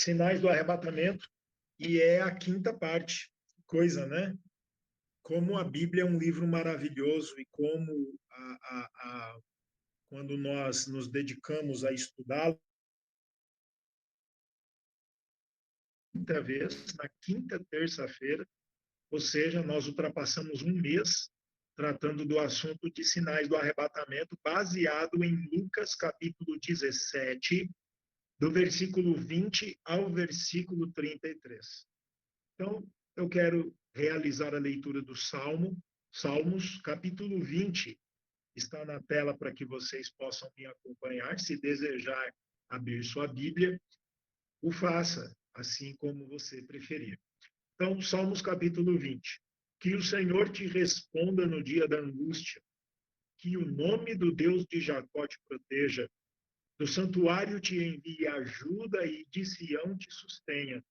Sinais do arrebatamento, e é a quinta parte. Coisa, né? Como a Bíblia é um livro maravilhoso e como quando nós nos dedicamos a estudá-lo, quinta vez, na quinta terça-feira, ou seja, nós ultrapassamos um mês tratando do assunto de sinais do arrebatamento, baseado em Lucas capítulo 17, do versículo 20 ao versículo 33. Então, eu quero realizar a leitura do Salmos, capítulo 20, está na tela para que vocês possam me acompanhar. Se desejar abrir sua Bíblia, o faça, assim como você preferir. Então, Salmos capítulo 20. Que o Senhor te responda no dia da angústia, que o nome do Deus de Jacó te proteja, do santuário te envie ajuda e de Sião te sustenha,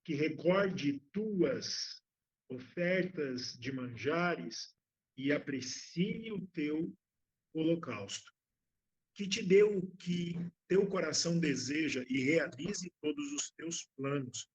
que recorde tuas ofertas de manjares e aprecie o teu holocausto. Que te dê o que teu coração deseja e realize todos os teus planos.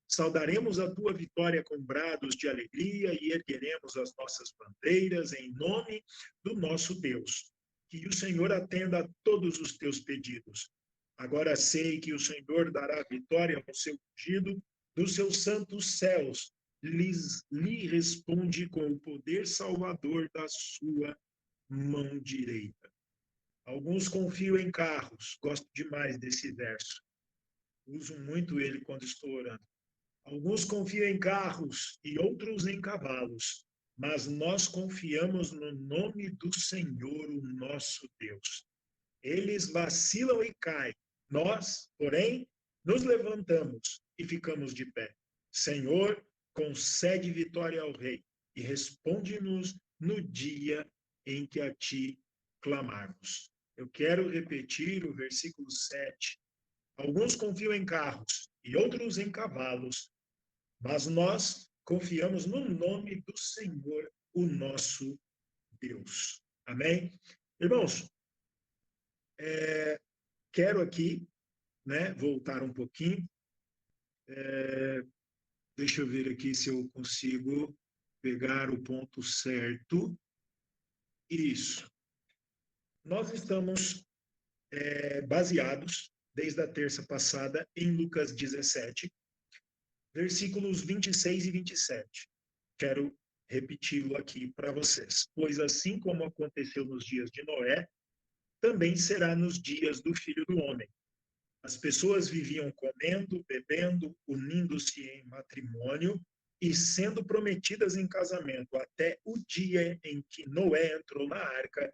Saudaremos a tua vitória com brados de alegria e ergueremos as nossas bandeiras em nome do nosso Deus. Que o Senhor atenda a todos os teus pedidos. Agora sei que o Senhor dará vitória ao seu ungido, dos seus santos céus lhe responde com o poder salvador da sua mão direita. Alguns confiam em carros, gosto demais desse verso. Uso muito ele quando estou orando. Alguns confiam em carros e outros em cavalos, mas nós confiamos no nome do Senhor, o nosso Deus. Eles vacilam e caem, nós, porém, nos levantamos e ficamos de pé. Senhor, concede vitória ao Rei e responde-nos no dia em que a ti clamarmos. Eu quero repetir o versículo 7. Alguns confiam em carros e outros em cavalos, mas nós confiamos no nome do Senhor, o nosso Deus. Amém? Irmãos, quero aqui, né, voltar um pouquinho. Deixa eu ver aqui se eu consigo pegar o ponto certo. Isso. Nós estamos baseados, desde a terça passada, em Lucas 17, versículos 26 e 27. Quero repeti-lo aqui para vocês. Pois assim como aconteceu nos dias de Noé, também será nos dias do Filho do Homem. As pessoas viviam comendo, bebendo, unindo-se em matrimônio e sendo prometidas em casamento até o dia em que Noé entrou na arca.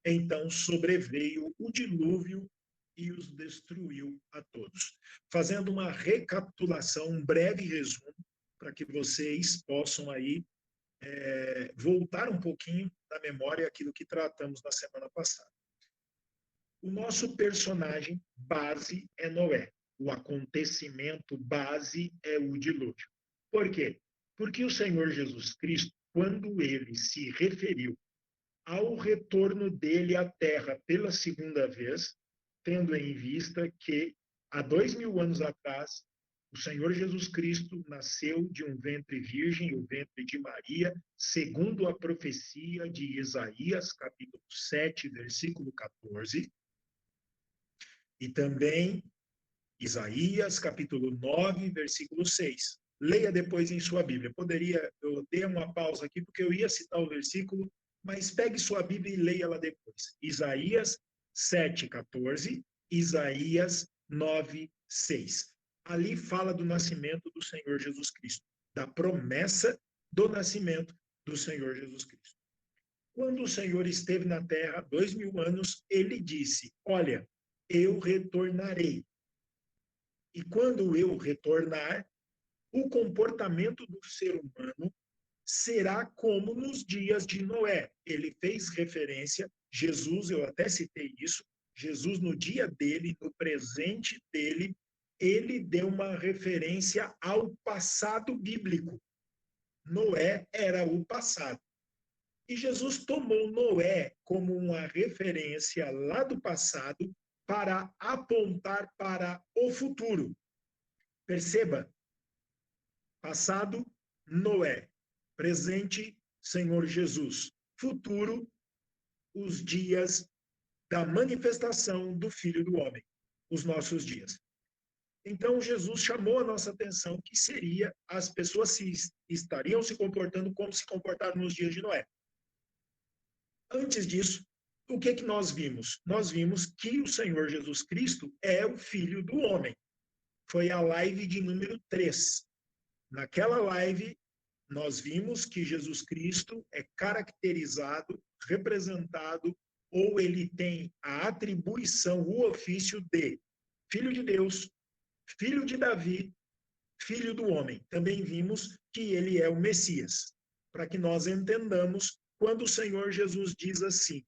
Então sobreveio o dilúvio e os destruiu a todos. Fazendo uma recapitulação, um breve resumo, para que vocês possam aí voltar um pouquinho na memória aquilo que tratamos na semana passada. O nosso personagem base é Noé. O acontecimento base é o dilúvio. Por quê? Porque o Senhor Jesus Cristo, quando ele se referiu ao retorno dele à Terra pela segunda vez, tendo em vista que há 2000 anos atrás o Senhor Jesus Cristo nasceu de um ventre virgem, o ventre de Maria, segundo a profecia de Isaías, capítulo 7, versículo 14, e também Isaías, capítulo 9, versículo 6. Leia depois em sua Bíblia. Eu dei uma pausa aqui porque eu ia citar o versículo, mas pegue sua Bíblia e leia lá depois. Isaías 7, 14, Isaías 9, 6. Ali fala do nascimento do Senhor Jesus Cristo, da promessa do nascimento do Senhor Jesus Cristo. Quando o Senhor esteve na terra, 2000 anos, ele disse, olha, eu retornarei. E quando eu retornar, o comportamento do ser humano será como nos dias de Noé. Ele fez referência, Jesus, eu até citei isso, Jesus no dia dele, no presente dele, ele deu uma referência ao passado bíblico. Noé era o passado. E Jesus tomou Noé como uma referência lá do passado para apontar para o futuro. Perceba, passado, Noé. Presente, Senhor Jesus. Futuro, os dias da manifestação do Filho do Homem, os nossos dias. Então, Jesus chamou a nossa atenção que seria as pessoas estariam se comportando como se comportaram nos dias de Noé. Antes disso, o que nós vimos? Nós vimos que o Senhor Jesus Cristo é o Filho do Homem. Foi a live de número 3. Naquela live, nós vimos que Jesus Cristo é caracterizado, representado, ou ele tem a atribuição, o ofício de Filho de Deus, Filho de Davi, Filho do Homem. Também vimos que ele é o Messias, para que nós entendamos quando o Senhor Jesus diz assim,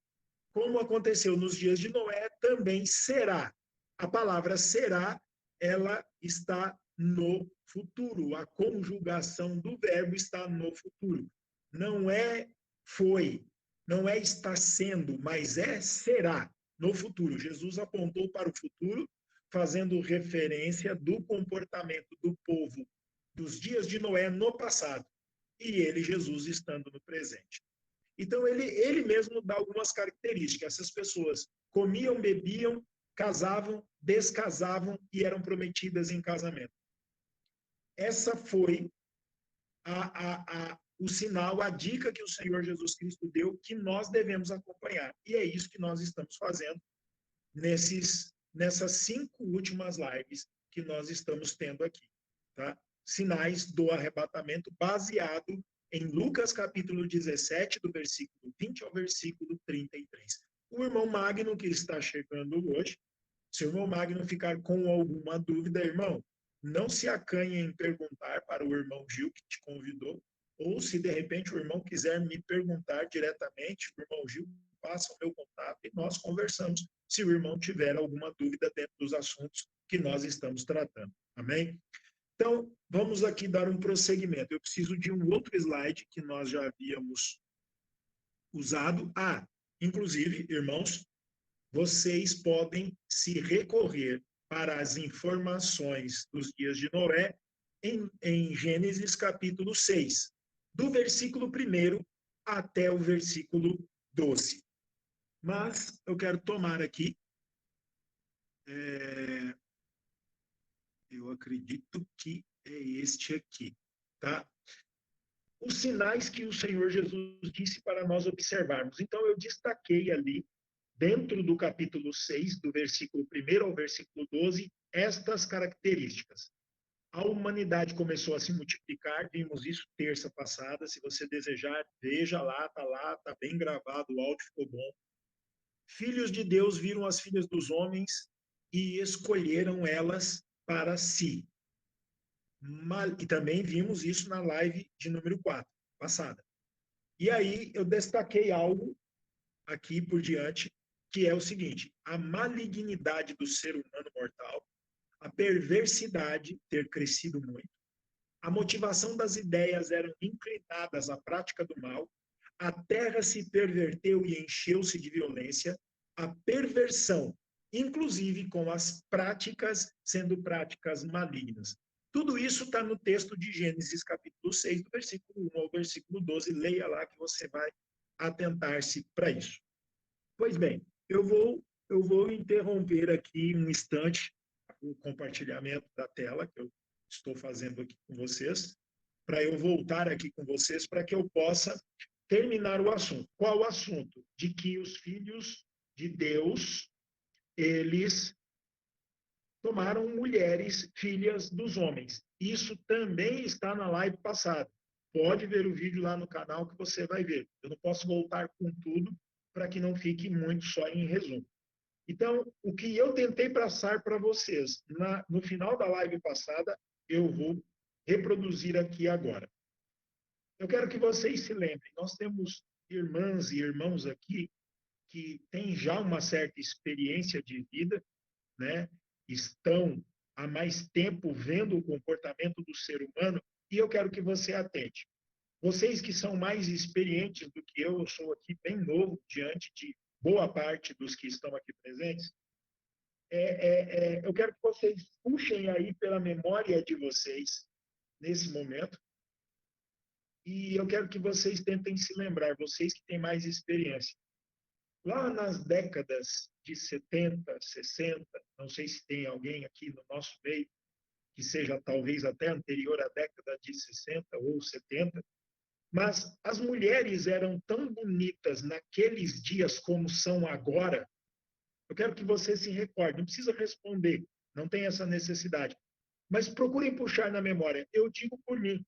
como aconteceu nos dias de Noé, também será. A palavra será, ela está no futuro. A conjugação do verbo está no futuro. Não é foi, não é está sendo, mas é será no futuro. Jesus apontou para o futuro, fazendo referência do comportamento do povo dos dias de Noé no passado. E ele, Jesus, estando no presente. Então, ele mesmo dá algumas características. Essas pessoas comiam, bebiam, casavam, descasavam e eram prometidas em casamento. Essa foi o sinal, a dica que o Senhor Jesus Cristo deu que nós devemos acompanhar. E é isso que nós estamos fazendo nessas 5 últimas lives que nós estamos tendo aqui. Tá? Sinais do arrebatamento baseado em Lucas capítulo 17, do versículo 20 ao versículo 33. O irmão Magno, que está chegando hoje, se o irmão Magno ficar com alguma dúvida, irmão, não se acanhe em perguntar para o irmão Gil, que te convidou, ou se de repente o irmão quiser me perguntar diretamente, o irmão Gil passa o meu contato e nós conversamos, se o irmão tiver alguma dúvida dentro dos assuntos que nós estamos tratando. Amém? Então, vamos aqui dar um prosseguimento. Eu preciso de um outro slide que nós já havíamos usado. Inclusive, irmãos, vocês podem se recorrer para as informações dos dias de Noé em Gênesis capítulo 6, do versículo 1 até o versículo 12. Mas eu quero tomar aqui eu acredito que é este aqui, tá? Os sinais que o Senhor Jesus disse para nós observarmos. Então, eu destaquei ali, dentro do capítulo 6, do versículo 1 ao versículo 12, estas características. A humanidade começou a se multiplicar, vimos isso terça passada. Se você desejar, veja lá, tá bem gravado, o áudio ficou bom. Filhos de Deus viram as filhas dos homens e escolheram elas para si. E também vimos isso na live de número 4, passada. E aí eu destaquei algo aqui por diante, que é o seguinte: a malignidade do ser humano mortal, a perversidade ter crescido muito, a motivação das ideias eram inclinadas à prática do mal, a terra se perverteu e encheu-se de violência, a perversão, inclusive com as práticas sendo práticas malignas. Tudo isso está no texto de Gênesis, capítulo 6, do versículo 1 ao versículo 12. Leia lá que você vai atentar-se para isso. Pois bem, eu vou interromper aqui um instante o compartilhamento da tela que eu estou fazendo aqui com vocês, para eu voltar aqui com vocês, para que eu possa terminar o assunto. Qual o assunto? De que os filhos de Deus, eles tomaram mulheres, filhas dos homens. Isso também está na live passada. Pode ver o vídeo lá no canal que você vai ver. Eu não posso voltar com tudo para que não fique muito só em resumo. Então, o que eu tentei passar para vocês no final da live passada, eu vou reproduzir aqui agora. Eu quero que vocês se lembrem, nós temos irmãs e irmãos aqui que têm já uma certa experiência de vida, né? Estão há mais tempo vendo o comportamento do ser humano, e eu quero que você atente. Vocês que são mais experientes do que eu sou aqui bem novo diante de boa parte dos que estão aqui presentes, Eu quero que vocês puxem aí pela memória de vocês, nesse momento, e eu quero que vocês tentem se lembrar, vocês que têm mais experiência. Lá nas décadas de 70, 60, não sei se tem alguém aqui no nosso meio que seja talvez até anterior à década de 60 ou 70, mas as mulheres eram tão bonitas naqueles dias como são agora. Eu quero que você se recorde, não precisa responder, não tem essa necessidade, mas procurem puxar na memória. Eu digo por mim,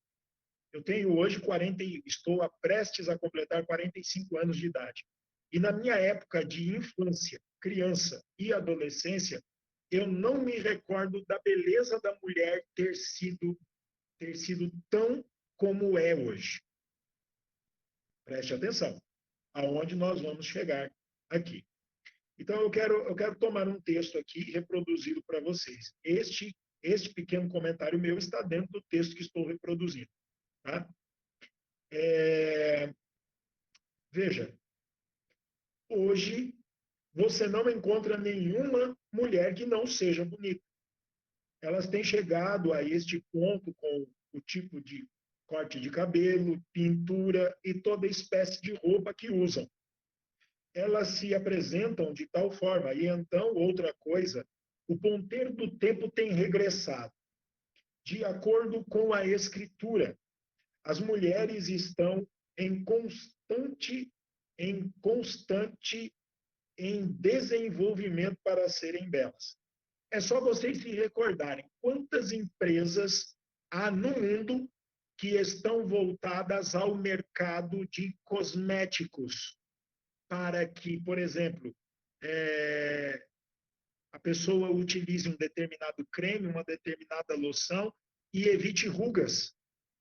eu tenho hoje 40, estou prestes a completar 45 anos de idade. E na minha época de infância, criança e adolescência, eu não me recordo da beleza da mulher ter sido tão como é hoje. Preste atenção, aonde nós vamos chegar aqui. Então, eu quero tomar um texto aqui e reproduzi-lo para vocês. Este pequeno comentário meu está dentro do texto que estou reproduzindo. Tá? Veja, hoje você não encontra nenhuma mulher que não seja bonita. Elas têm chegado a este ponto com o tipo de corte de cabelo, pintura e toda espécie de roupa que usam. Elas se apresentam de tal forma, e então, outra coisa, o ponteiro do tempo tem regressado. De acordo com a Escritura, as mulheres estão em constante em desenvolvimento para serem belas. É só vocês se recordarem quantas empresas há no mundo que estão voltadas ao mercado de cosméticos, para que, por exemplo, a pessoa utilize um determinado creme, uma determinada loção e evite rugas.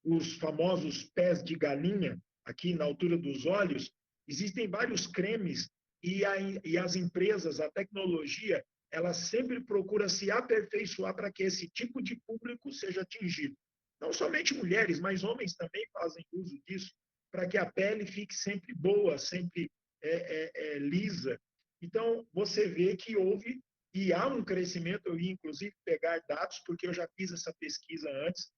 Os famosos pés de galinha, aqui na altura dos olhos, existem vários cremes e as empresas, a tecnologia, ela sempre procura se aperfeiçoar para que esse tipo de público seja atingido. Não somente mulheres, mas homens também fazem uso disso, para que a pele fique sempre boa, sempre lisa. Então, você vê que houve e há um crescimento, eu ia inclusive pegar dados, porque eu já fiz essa pesquisa antes,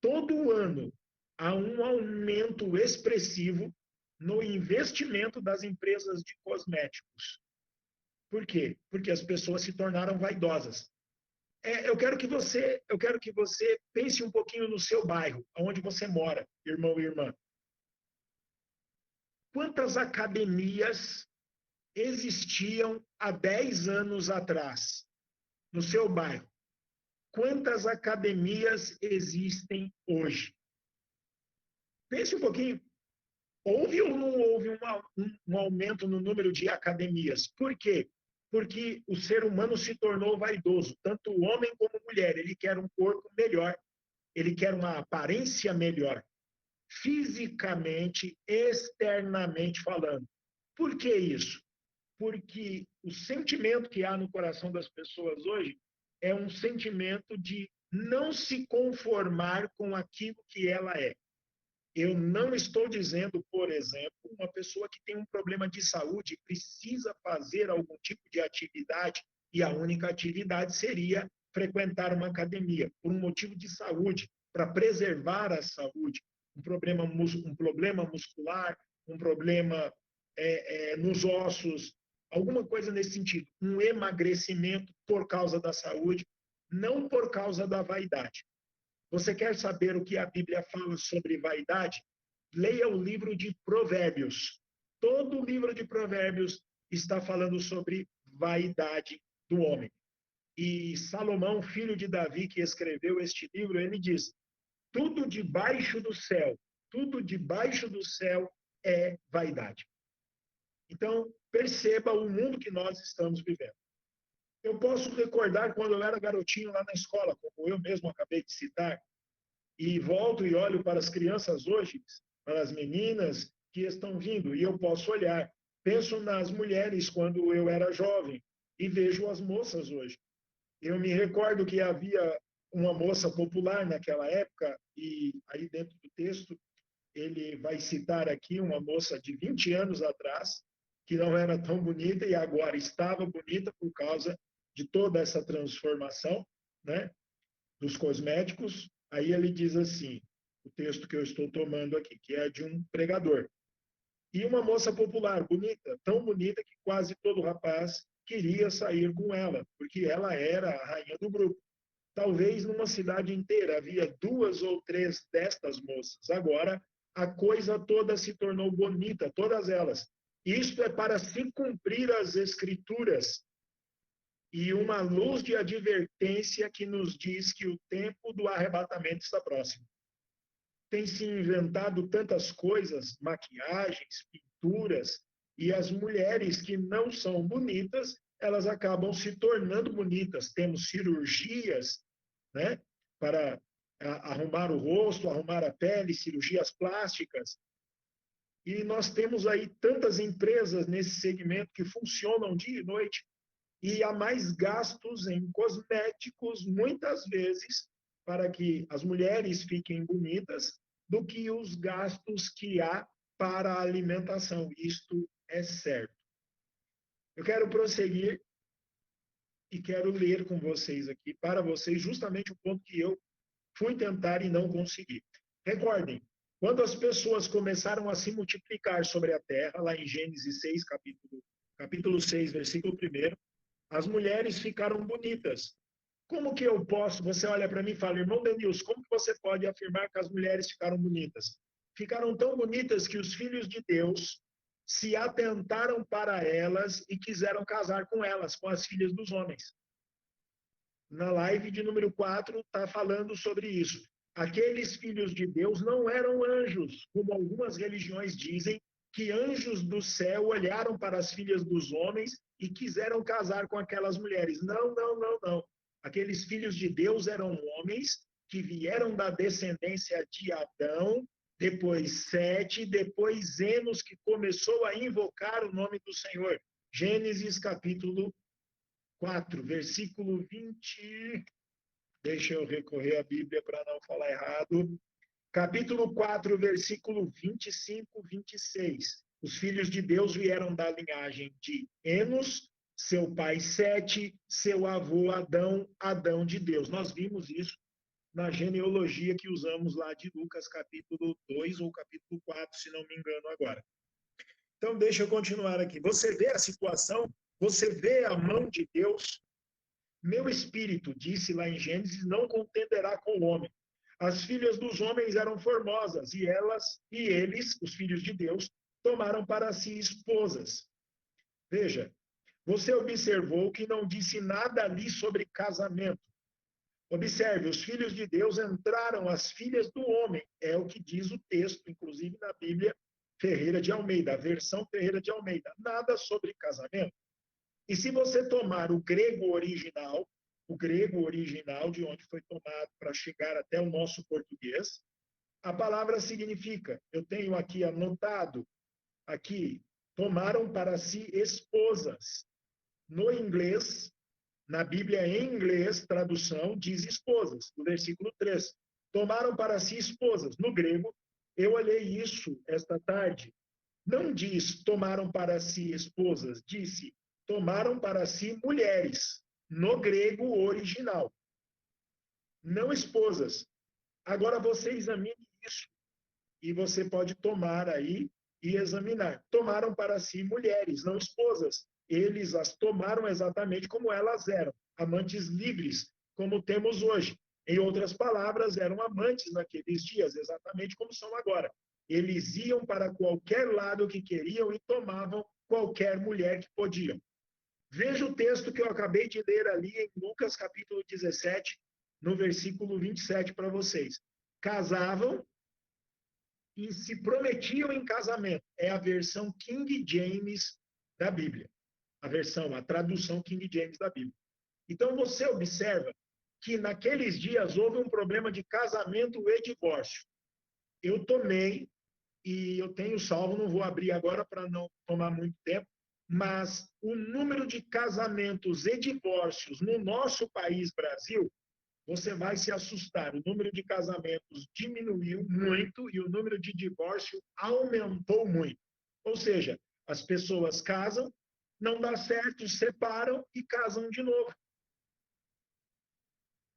todo ano há um aumento expressivo no investimento das empresas de cosméticos. Por quê? Porque as pessoas se tornaram vaidosas. Eu quero que você pense um pouquinho no seu bairro, onde você mora, irmão e irmã. Quantas academias existiam há 10 anos atrás no seu bairro? Quantas academias existem hoje? Pense um pouquinho. Houve ou não houve um aumento no número de academias? Por quê? Porque o ser humano se tornou vaidoso, tanto o homem como a mulher. Ele quer um corpo melhor, ele quer uma aparência melhor, fisicamente, externamente falando. Por que isso? Porque o sentimento que há no coração das pessoas hoje é um sentimento de não se conformar com aquilo que ela é. Eu não estou dizendo, por exemplo, uma pessoa que tem um problema de saúde precisa fazer algum tipo de atividade e a única atividade seria frequentar uma academia por um motivo de saúde, para preservar a saúde, um problema muscular, um problema nos ossos, alguma coisa nesse sentido, um emagrecimento por causa da saúde, não por causa da vaidade. Você quer saber o que a Bíblia fala sobre vaidade? Leia o livro de Provérbios. Todo o livro de Provérbios está falando sobre vaidade do homem. E Salomão, filho de Davi, que escreveu este livro, ele diz: tudo debaixo do céu é vaidade. Então, perceba o mundo que nós estamos vivendo. Eu posso recordar quando eu era garotinho lá na escola, como eu mesmo acabei de citar, e volto e olho para as crianças hoje, para as meninas que estão vindo, e eu posso olhar. Penso nas mulheres quando eu era jovem e vejo as moças hoje. Eu me recordo que havia uma moça popular naquela época, e aí dentro do texto ele vai citar aqui uma moça de 20 anos atrás, que não era tão bonita e agora estava bonita por causa de toda essa transformação, né, dos cosméticos. Aí ele diz assim, o texto que eu estou tomando aqui, que é de um pregador. E uma moça popular, bonita, tão bonita que quase todo rapaz queria sair com ela, porque ela era a rainha do grupo. Talvez numa cidade inteira havia 2 ou 3 destas moças. Agora, a coisa toda se tornou bonita, todas elas. Isto é para se cumprir as Escrituras e uma luz de advertência que nos diz que o tempo do arrebatamento está próximo. Tem se inventado tantas coisas, maquiagens, pinturas, e as mulheres que não são bonitas, elas acabam se tornando bonitas. Temos cirurgias, né, para arrumar o rosto, arrumar a pele, cirurgias plásticas. E nós temos aí tantas empresas nesse segmento que funcionam dia e noite, e há mais gastos em cosméticos, muitas vezes, para que as mulheres fiquem bonitas, do que os gastos que há para a alimentação. Isto é certo. Eu quero prosseguir e quero ler com vocês aqui, para vocês, justamente o ponto que eu fui tentar e não consegui. Recordem, quando as pessoas começaram a se multiplicar sobre a terra, lá em Gênesis 6, capítulo 6, versículo 1, as mulheres ficaram bonitas. Como que eu posso, você olha para mim e fala, irmão Denilson, como que você pode afirmar que as mulheres ficaram bonitas? Ficaram tão bonitas que os filhos de Deus se atentaram para elas e quiseram casar com elas, com as filhas dos homens. Na live de número 4 está falando sobre isso. Aqueles filhos de Deus não eram anjos, como algumas religiões dizem, que anjos do céu olharam para as filhas dos homens e quiseram casar com aquelas mulheres. Não, não, não, não. Aqueles filhos de Deus eram homens que vieram da descendência de Adão, depois Sete, depois Enos, que começou a invocar o nome do Senhor. Gênesis capítulo 4, versículo 20. Deixa eu recorrer à Bíblia para não falar errado. Capítulo 4, versículo 25, 26. Os filhos de Deus vieram da linhagem de Enos, seu pai Sete, seu avô Adão, Adão de Deus. Nós vimos isso na genealogia que usamos lá de Lucas, capítulo 2 ou capítulo 4, se não me engano agora. Então, deixa eu continuar aqui. Você vê a situação, você vê a mão de Deus. Meu espírito, disse lá em Gênesis, não contenderá com o homem. As filhas dos homens eram formosas, e eles, os filhos de Deus, tomaram para si esposas. Veja, você observou que não disse nada ali sobre casamento. Observe, os filhos de Deus entraram as filhas do homem, é o que diz o texto, inclusive na Bíblia Ferreira de Almeida, a versão Ferreira de Almeida. Nada sobre casamento. E se você tomar o grego original de onde foi tomado para chegar até o nosso português, a palavra significa, eu tenho aqui anotado, aqui, tomaram para si esposas. No inglês, na Bíblia em inglês, tradução, diz esposas, no versículo 3. Tomaram para si esposas. No grego, eu olhei isso esta tarde. Não diz tomaram para si esposas, disse tomaram para si mulheres, no grego original. Não esposas. Agora você examine isso e você pode tomar aí e examinar. Tomaram para si mulheres, não esposas. Eles as tomaram exatamente como elas eram, amantes livres, como temos hoje. Em outras palavras, eram amantes naqueles dias, exatamente como são agora. Eles iam para qualquer lado que queriam e tomavam qualquer mulher que podiam. Veja o texto que eu acabei de ler ali em Lucas, capítulo 17, no versículo 27 para vocês. Casavam e se prometiam em casamento. É a versão King James da Bíblia. A tradução King James da Bíblia. Então você observa que naqueles dias houve um problema de casamento e divórcio. Eu tomei, e eu tenho salvo, não vou abrir agora para não tomar muito tempo, mas o número de casamentos e divórcios no nosso país, Brasil, você vai se assustar. O número de casamentos diminuiu muito e o número de divórcio aumentou muito. Ou seja, as pessoas casam, não dá certo, separam e casam de novo.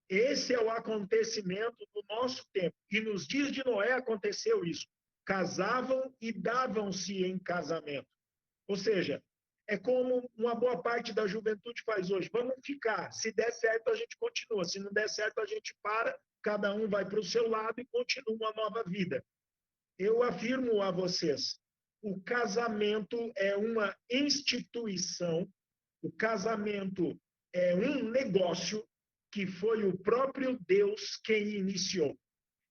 Esse é o acontecimento do nosso tempo. E nos dias de Noé aconteceu isso. Casavam e davam-se em casamento. Ou seja, é como uma boa parte da juventude faz hoje. Vamos ficar. Se der certo, a gente continua. Se não der certo, a gente para. Cada um vai para o seu lado e continua uma nova vida. Eu afirmo a vocês, o casamento é uma instituição, o casamento é um negócio que foi o próprio Deus quem iniciou.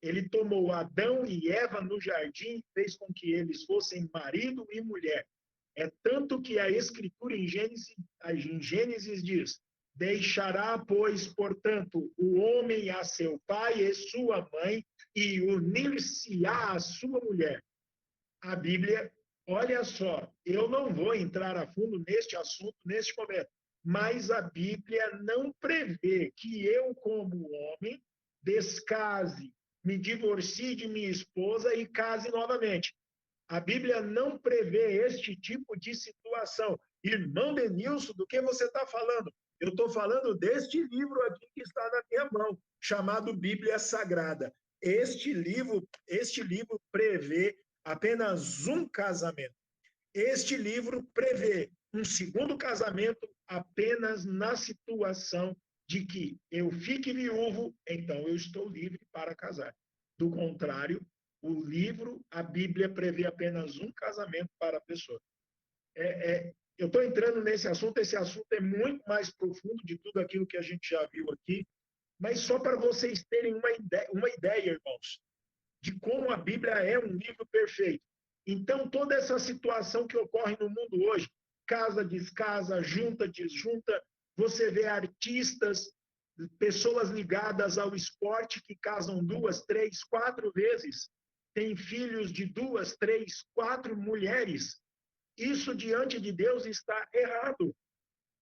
Ele tomou Adão e Eva no jardim e fez com que eles fossem marido e mulher. É tanto que a Escritura em Gênesis diz: deixará, pois, portanto, o homem a seu pai e sua mãe, e unir-se-á à sua mulher. A Bíblia, olha só, eu não vou entrar a fundo neste assunto neste momento, mas a Bíblia não prevê que eu, como homem, descase, me divorcie de minha esposa e case novamente. A Bíblia não prevê este tipo de situação. Irmão Denilson, do que você está falando? Eu estou falando deste livro aqui que está na minha mão, chamado Bíblia Sagrada. Este livro prevê apenas um casamento. Este livro prevê um segundo casamento apenas na situação de que eu fique viúvo, então eu estou livre para casar. Do contrário, o livro, a Bíblia prevê apenas um casamento para a pessoa. Eu estou entrando nesse assunto, esse assunto é muito mais profundo de tudo aquilo que a gente já viu aqui, mas só para vocês terem uma ideia, irmãos, de como a Bíblia é um livro perfeito. Então, toda essa situação que ocorre no mundo hoje, casa, descasa, junta, desjunta, você vê artistas, pessoas ligadas ao esporte que casam 2, 3, 4 vezes, têm filhos de 2, 3, 4 mulheres. Isso diante de Deus está errado.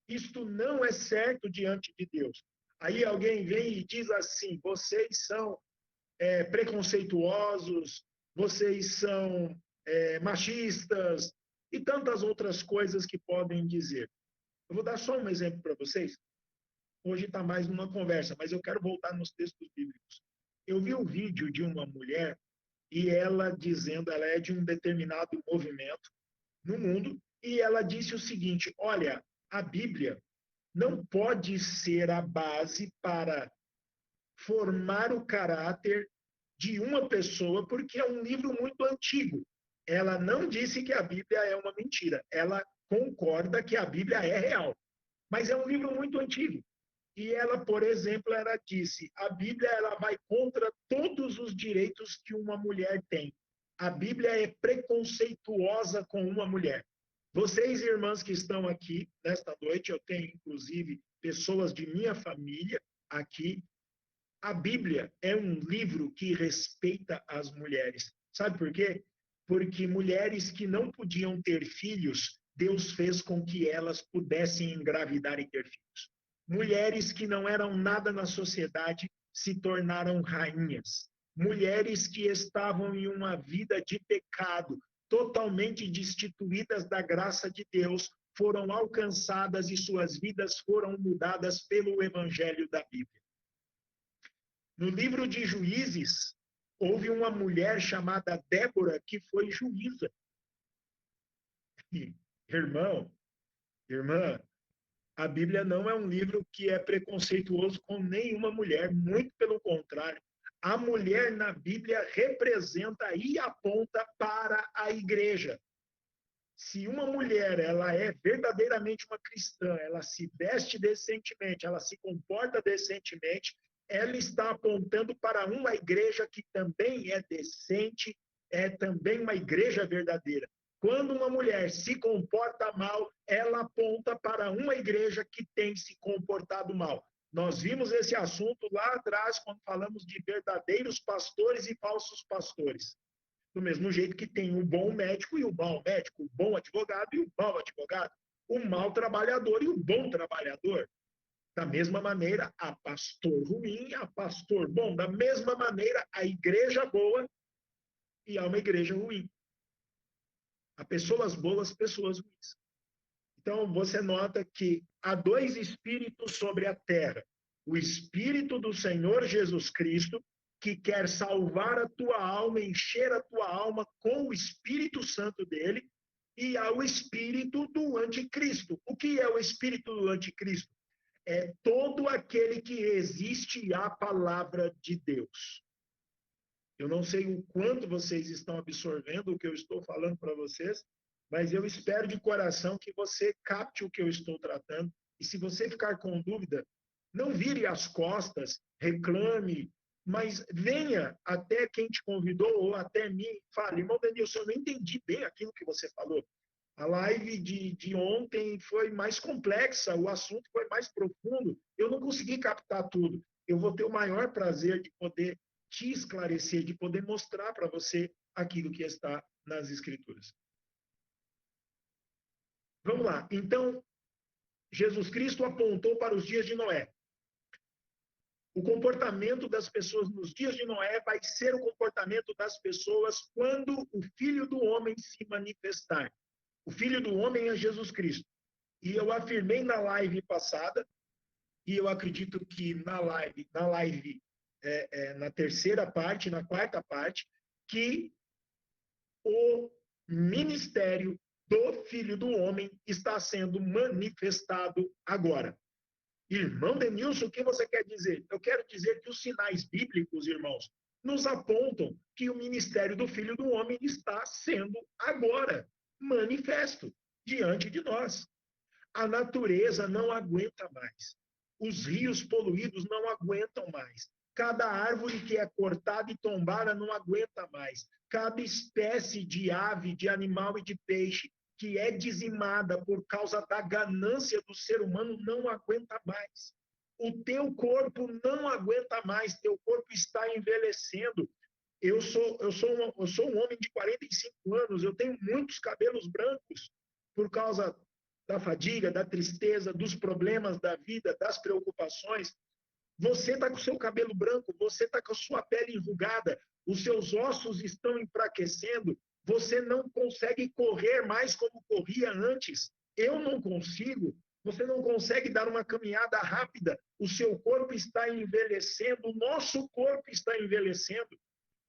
Isto não é certo diante de Deus. Aí alguém vem e diz assim: vocês são preconceituosos, vocês são machistas e tantas outras coisas que podem dizer. Eu vou dar só um exemplo para vocês. Hoje está mais numa conversa, mas eu quero voltar nos textos bíblicos. Eu vi um vídeo de uma mulher e ela dizendo, ela é de um determinado movimento no mundo, e ela disse o seguinte: olha, a Bíblia não pode ser a base para formar o caráter de uma pessoa, porque é um livro muito antigo. Ela não disse que a Bíblia é uma mentira. Ela concorda que a Bíblia é real, mas é um livro muito antigo. E ela, por exemplo, ela disse: a Bíblia ela vai contra todos os direitos que uma mulher tem. A Bíblia é preconceituosa com uma mulher. Vocês, irmãs que estão aqui nesta noite, eu tenho inclusive pessoas de minha família aqui. A Bíblia é um livro que respeita as mulheres. Sabe por quê? Porque mulheres que não podiam ter filhos, Deus fez com que elas pudessem engravidar e ter filhos. Mulheres que não eram nada na sociedade se tornaram rainhas. Mulheres que estavam em uma vida de pecado, totalmente destituídas da graça de Deus, foram alcançadas e suas vidas foram mudadas pelo evangelho da Bíblia. No livro de Juízes, houve uma mulher chamada Débora que foi juíza. E, irmão, irmã, a Bíblia não é um livro que é preconceituoso com nenhuma mulher, muito pelo contrário. A mulher na Bíblia representa e aponta para a igreja. Se uma mulher ela é verdadeiramente uma cristã, ela se veste decentemente, ela se comporta decentemente, ela está apontando para uma igreja que também é decente, é também uma igreja verdadeira. Quando uma mulher se comporta mal, ela aponta para uma igreja que tem se comportado mal. Nós vimos esse assunto lá atrás, quando falamos de verdadeiros pastores e falsos pastores. Do mesmo jeito que tem o bom médico e o mau médico, o bom advogado e o mau advogado, o mau trabalhador e o bom trabalhador. Da mesma maneira, há pastor ruim, há pastor bom. Da mesma maneira, a igreja boa e há uma igreja ruim. Há pessoas boas, pessoas ruins. Então, você nota que há dois espíritos sobre a terra. o Espírito do Senhor Jesus Cristo, que quer salvar a tua alma, encher a tua alma com o Espírito Santo dele, e ao espírito do anticristo. O que é o espírito do anticristo? É todo aquele que resiste à palavra de Deus. Eu não sei o quanto vocês estão absorvendo o que eu estou falando para vocês, mas eu espero de coração que você capte o que eu estou tratando. E se você ficar com dúvida, não vire as costas, reclame, mas venha até quem te convidou ou até mim e fale: irmão Denilson, eu não entendi bem aquilo que você falou. A live de ontem foi mais complexa, o assunto foi mais profundo, eu não consegui captar tudo. Eu vou ter o maior prazer de poder te esclarecer, de poder mostrar para você aquilo que está nas Escrituras. Vamos lá. Então, Jesus Cristo apontou para os dias de Noé. O comportamento das pessoas nos dias de Noé vai ser o comportamento das pessoas quando o Filho do Homem se manifestar. O Filho do Homem é Jesus Cristo. E eu afirmei na live passada, e eu acredito que na live na terceira parte, na quarta parte, que o ministério do Filho do Homem está sendo manifestado agora. Irmão Denilson, o que você quer dizer? Eu quero dizer que os sinais bíblicos, irmãos, nos apontam que o ministério do Filho do Homem está sendo agora manifesto diante de nós. A natureza não aguenta mais. Os rios poluídos não aguentam mais. Cada árvore que é cortada e tombada não aguenta mais. Cada espécie de ave, de animal e de peixe que é dizimada por causa da ganância do ser humano não aguenta mais. O teu corpo não aguenta mais, teu corpo está envelhecendo. Eu sou um homem de 45 anos, eu tenho muitos cabelos brancos por causa da fadiga, da tristeza, dos problemas da vida, das preocupações. Você está com o seu cabelo branco, você está com a sua pele enrugada, os seus ossos estão enfraquecendo, você não consegue correr mais como corria antes. Eu não consigo. Você não consegue dar uma caminhada rápida. O seu corpo está envelhecendo, o nosso corpo está envelhecendo.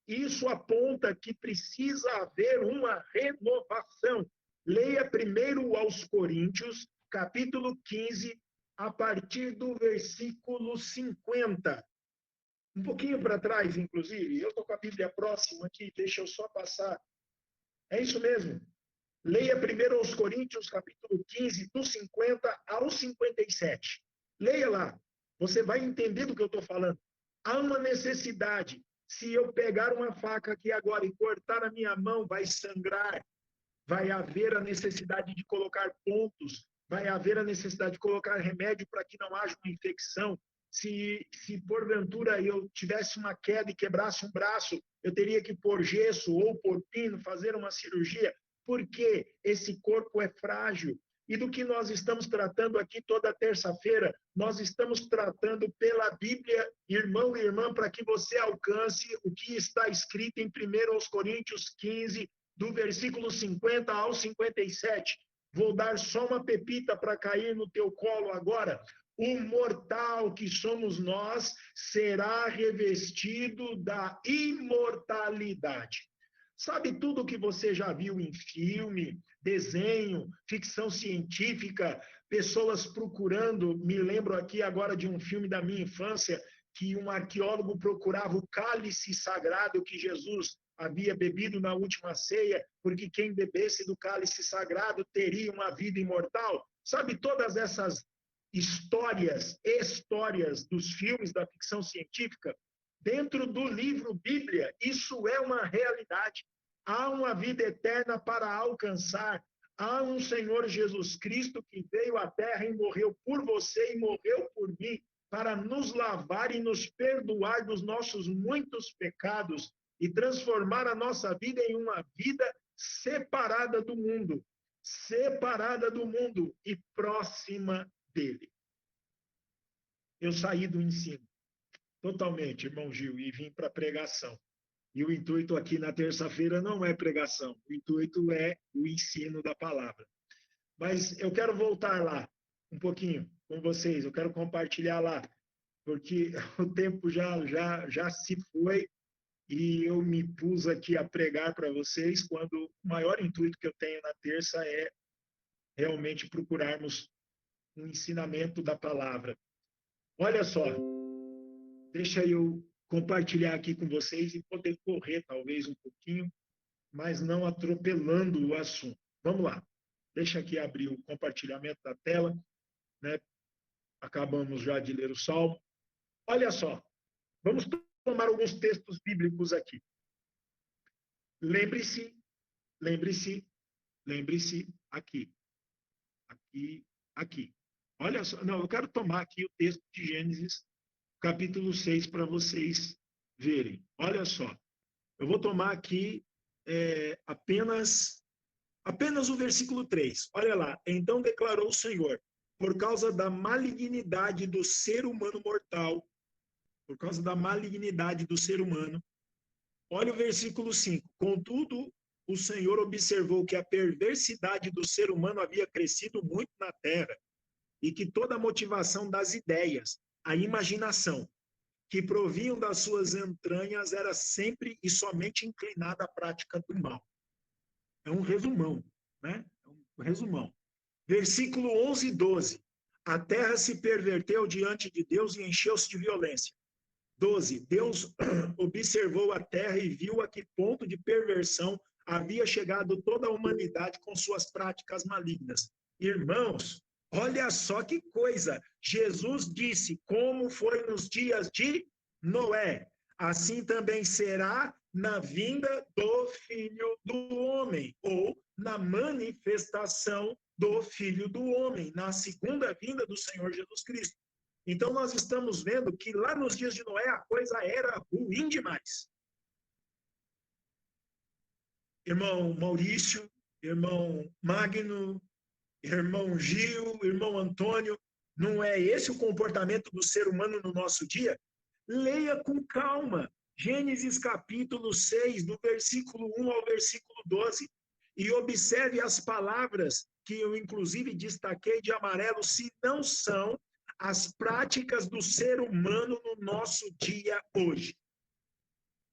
Isso aponta que precisa haver uma renovação. Leia primeiro aos Coríntios, capítulo 15, a partir do versículo 50. Um pouquinho para trás, inclusive. Eu estou com a Bíblia próxima aqui, deixa eu só passar. É isso mesmo. Leia primeiro aos Coríntios, capítulo 15, do 50 ao 57. Leia lá. Você vai entender do que eu estou falando. Há uma necessidade. Se eu pegar uma faca aqui agora e cortar a minha mão, vai sangrar. Vai haver a necessidade de colocar pontos. Vai haver a necessidade de colocar remédio para que não haja uma infecção. Se porventura eu tivesse uma queda e quebrasse um braço, eu teria que pôr gesso ou pôr pino, fazer uma cirurgia, porque esse corpo é frágil. E do que nós estamos tratando aqui toda terça-feira, nós estamos tratando pela Bíblia, irmão e irmã, para que você alcance o que está escrito em 1 Coríntios 15, do versículo 50 ao 57. Vou dar só uma pepita para cair no teu colo agora. O mortal que somos nós será revestido da imortalidade. Sabe tudo que você já viu em filme, desenho, ficção científica, pessoas procurando, me lembro aqui agora de um filme da minha infância, que um arqueólogo procurava o cálice sagrado que Jesus havia bebido na última ceia, porque quem bebesse do cálice sagrado teria uma vida imortal. Sabe todas essas histórias dos filmes da ficção científica? Dentro do livro Bíblia, isso é uma realidade. Há uma vida eterna para alcançar. Há um Senhor Jesus Cristo que veio à terra e morreu por você e morreu por mim para nos lavar e nos perdoar dos nossos muitos pecados e transformar a nossa vida em uma vida separada do mundo e próxima dele. Eu saí do ensino totalmente, irmão Gil, e vim para a pregação. E o intuito aqui na terça-feira não é pregação, o intuito é o ensino da palavra. Mas eu quero voltar lá um pouquinho com vocês, eu quero compartilhar lá porque o tempo já se foi e eu me pus aqui a pregar para vocês quando o maior intuito que eu tenho na terça é realmente procurarmos um ensinamento da palavra. Olha só, deixa eu compartilhar aqui com vocês e poder correr talvez um pouquinho, mas não atropelando o assunto. Vamos lá. Deixa aqui abrir o compartilhamento da tela, né? Acabamos já de ler o Salmo. Olha só, vamos tomar alguns textos bíblicos aqui. Lembre-se, lembre-se, lembre-se aqui, aqui, aqui. Olha só, não, eu quero tomar aqui o texto de Gênesis, capítulo 6, para vocês verem. Olha só, eu vou tomar aqui apenas o versículo 3. Olha lá, então declarou o Senhor, por causa da malignidade do ser humano mortal, por causa da malignidade do ser humano. Olha o versículo 5. Contudo, o Senhor observou que a perversidade do ser humano havia crescido muito na terra e que toda a motivação das ideias, a imaginação, que provinham das suas entranhas era sempre e somente inclinada à prática do mal. É um resumão, né? É um resumão. Versículo 11 e 12. A terra se perverteu diante de Deus e encheu-se de violência. 12. Deus observou a terra e viu a que ponto de perversão havia chegado toda a humanidade com suas práticas malignas. Irmãos, olha só que coisa. Jesus disse: como foi nos dias de Noé, assim também será na vinda do Filho do Homem, ou na manifestação do Filho do Homem, na segunda vinda do Senhor Jesus Cristo. Então, nós estamos vendo que lá nos dias de Noé a coisa era ruim demais. Irmão Maurício, irmão Magno, irmão Gil, irmão Antônio, não é esse o comportamento do ser humano no nosso dia? Leia com calma. Gênesis capítulo 6, do versículo 1 ao versículo 12. E observe as palavras que eu, inclusive, destaquei de amarelo, se não são as práticas do ser humano no nosso dia hoje.